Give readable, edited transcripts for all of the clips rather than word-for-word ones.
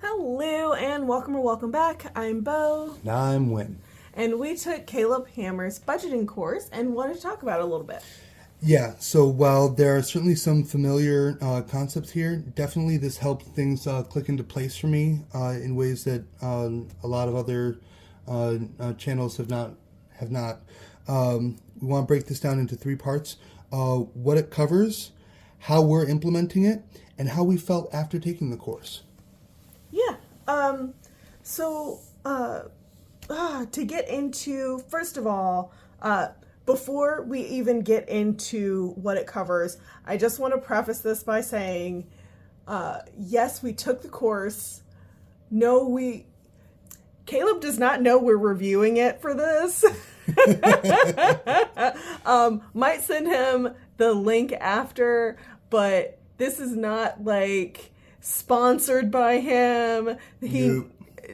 Hello and welcome or welcome back. I'm Bo. And I'm Win. And we took Caleb Hammer's budgeting course and wanted to talk about it a little bit. Yeah, so while there are certainly some familiar concepts here, definitely this helped things click into place for me in ways that a lot of other channels have not. We want to break this down into three parts. What it covers, how we're implementing it, and how we felt after taking the course. Yeah. To get into, first of all, before we even get into what it covers, I just want to preface this by saying, yes, we took the course. No, Caleb does not know we're reviewing it for this. Might send him the link after, but this is not like sponsored by him. Nope.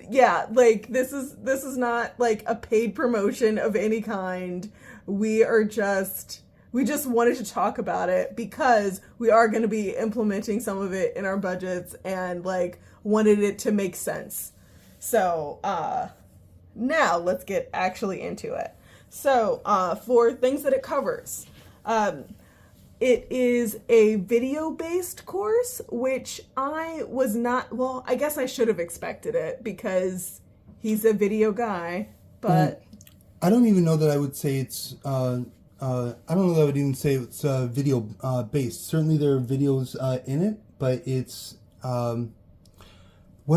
Yeah, like this is not like a paid promotion of any kind. We just wanted to talk about it because we are going to be implementing some of it in our budgets and like wanted it to make sense. So, now let's get actually into it. So, for things that it covers, it is a video-based course, which I was not, well, I guess I should have expected it because he's a video guy, but... I don't even know that I would say it's, I don't know that I would even say it's video based. Certainly there are videos in it, but it's, one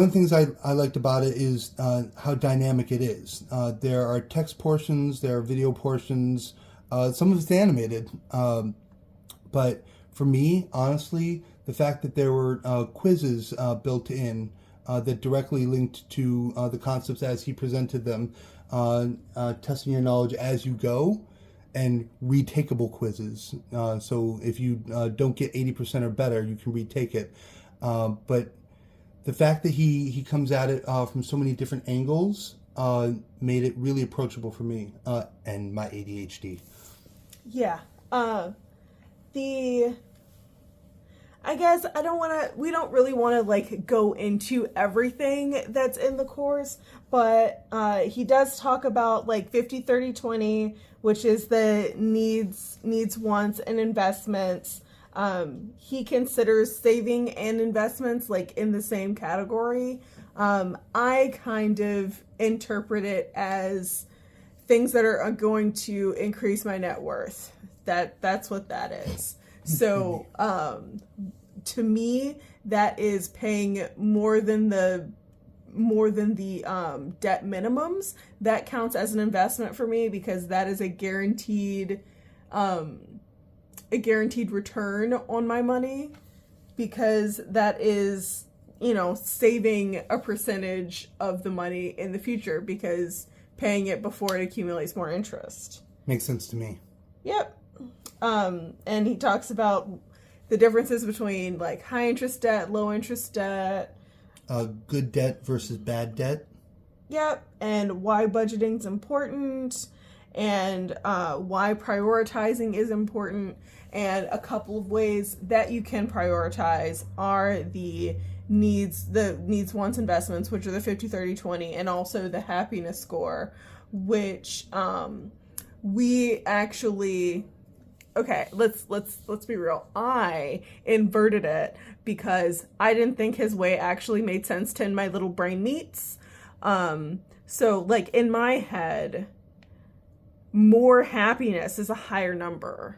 of the things I liked about it is how dynamic it is. There are text portions, there are video portions, some of it's animated. But for me, honestly, the fact that there were quizzes built in that directly linked to the concepts as he presented them, testing your knowledge as you go, and retakeable quizzes. So if you don't get 80% or better, you can retake it. But the fact that he comes at it from so many different angles made it really approachable for me and my ADHD. Yeah. I guess we don't really want to like go into everything that's in the course, but he does talk about like 50-30-20, which is the needs, wants, and investments. He considers saving and investments like in the same category. I kind of interpret it as things that are going to increase my net worth. That's what that is. So, to me, that is paying more than the debt minimums. That counts as an investment for me because that is a guaranteed return on my money, because that is, saving a percentage of the money in the future because paying it before it accumulates more interest. Makes sense to me. Yep. And he talks about the differences between like high interest debt, low interest debt. Good debt versus bad debt. Yep. And why budgeting is important, and why prioritizing is important. And a couple of ways that you can prioritize are the needs, wants, investments, which are the 50-30-20, and also the happiness score, which we actually... Okay, let's be real. I inverted it because I didn't think his way actually made sense to my little brain meats. So like in my head, more happiness is a higher number.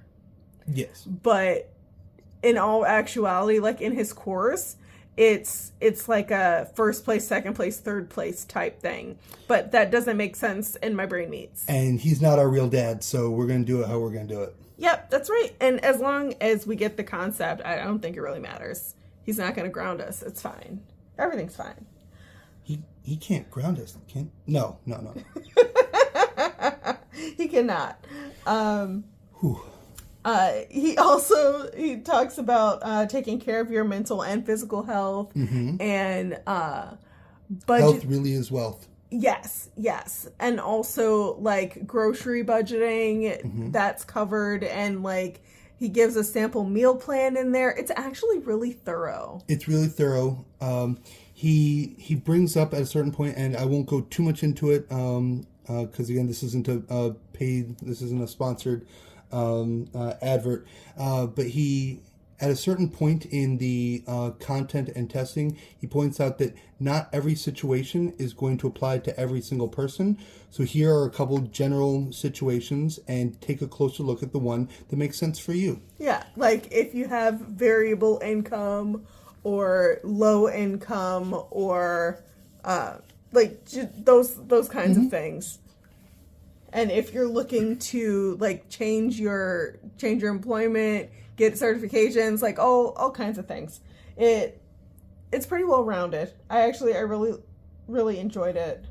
Yes. But in all actuality, like in his course, it's like a first place, second place, third place type thing. But that doesn't make sense in my brain meats. And he's not our real dad, so we're going to do it how we're going to do it. Yep, that's right. And as long as we get the concept, I don't think it really matters. He's not going to ground us. It's fine. Everything's fine. He can't ground us, can? No. He cannot. He talks about taking care of your mental and physical health, and budget. Health really is wealth. Yes. And also like grocery budgeting, that's covered, and like he gives a sample meal plan in there. It's actually really thorough. It's really thorough. he brings up at a certain point, and I won't go too much into it, because again, this isn't a paid, this isn't a sponsored advert, but he, at a certain point in the content and testing, he points out that not every situation is going to apply to every single person. So here are a couple general situations, and take a closer look at the one that makes sense for you. Yeah, like if you have variable income or low income or those kinds of things. And if you're looking to like change your employment, get certifications, like all kinds of things, it's pretty well rounded. I really enjoyed it.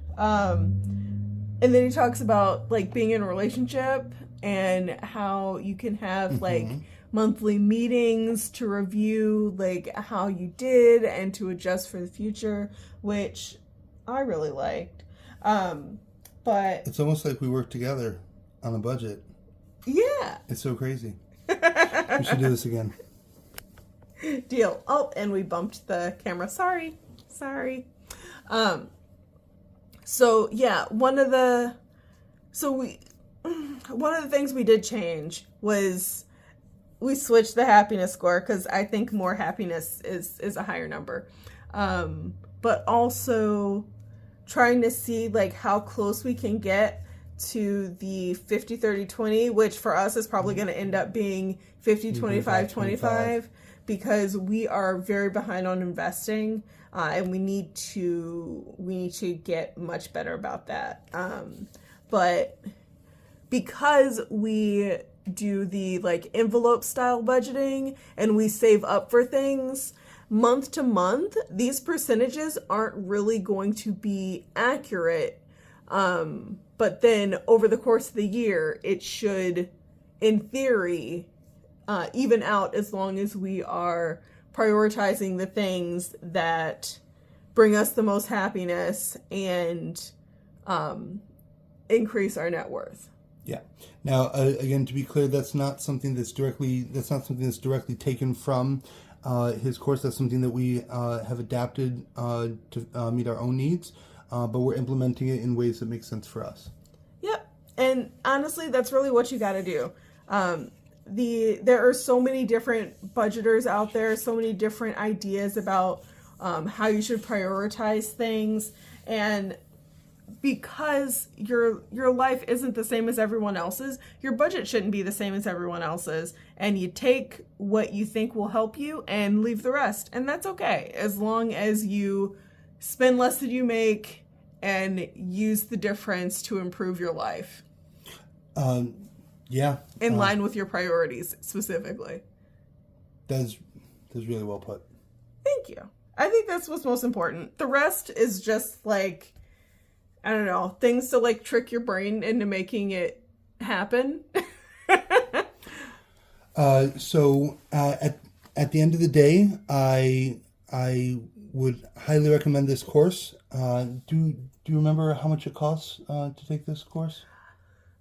And then he talks about like being in a relationship and how you can have like monthly meetings to review like how you did and to adjust for the future, which I really liked. But it's almost like we work together on a budget. Yeah. It's so crazy. We should do this again. Deal. Oh, and we bumped the camera. Sorry. So yeah, one of the things we did change was we switched the happiness score, because I think more happiness is a higher number. But also trying to see like how close we can get to the 50-30-20, which for us is probably going to end up being 50-25-25, because we are very behind on investing, and we need to get much better about that. But because we do the like envelope style budgeting and we save up for things month to month, these percentages aren't really going to be accurate. But then over the course of the year, it should, in theory, even out, as long as we are prioritizing the things that bring us the most happiness and increase our net worth. Yeah. Now, again, to be clear, that's not something that's directly taken from his course. That's something that we have adapted to meet our own needs, but we're implementing it in ways that make sense for us. Yep. And honestly, that's really what you got to do. There are so many different budgeters out there, so many different ideas about how you should prioritize things, and because your life isn't the same as everyone else's, your budget shouldn't be the same as everyone else's, and you take what you think will help you and leave the rest, and that's okay, as long as you spend less than you make and use the difference to improve your life. Yeah. In line with your priorities, specifically. That's really well put. Thank you. I think that's what's most important. The rest is just like, I don't know, things to like trick your brain into making it happen. So at the end of the day, I would highly recommend this course. Do you remember how much it costs to take this course?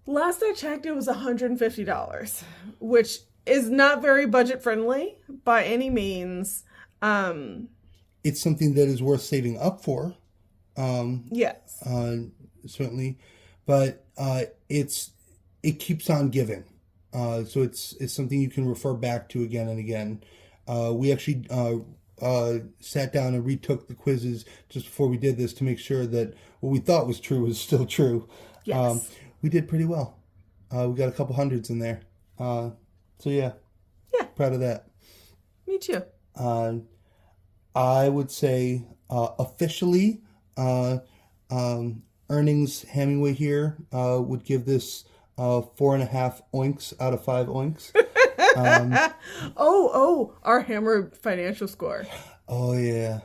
Last I checked, it was $150, which is not very budget friendly by any means. It's something that is worth saving up for. Yes. Certainly, but it keeps on giving. So it's something you can refer back to again and again. We actually sat down and retook the quizzes just before we did this to make sure that what we thought was true was still true. Yes. We did pretty well. We got a couple hundreds in there. So yeah. Yeah. Proud of that. Me too. I would say officially, Earnings Hemingway here would give this 4.5 oinks out of 5 oinks. Our Hammer financial score. Oh yeah.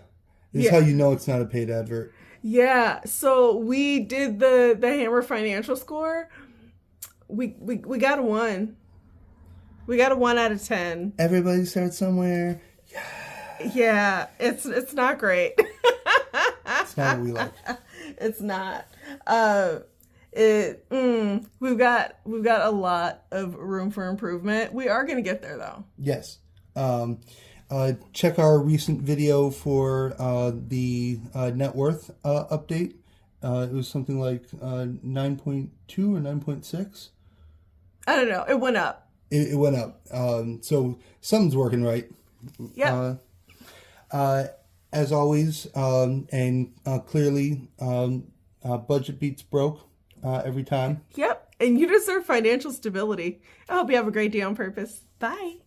This is how you know it's not a paid advert. Yeah, so we did the Hammer financial score. We got a 1. We got a 1 out of 10. Everybody starts somewhere. Yeah, it's not great. It's not what we like. It's not. We've got a lot of room for improvement. We are going to get there though. Yes. check our recent video for the net worth update. It was something like 9.2 or 9.6. I don't know. It went up. It went up. So something's working right. Yep. As always, and clearly, budget beats broke every time. Yep. And you deserve financial stability. I hope you have a great day on purpose. Bye.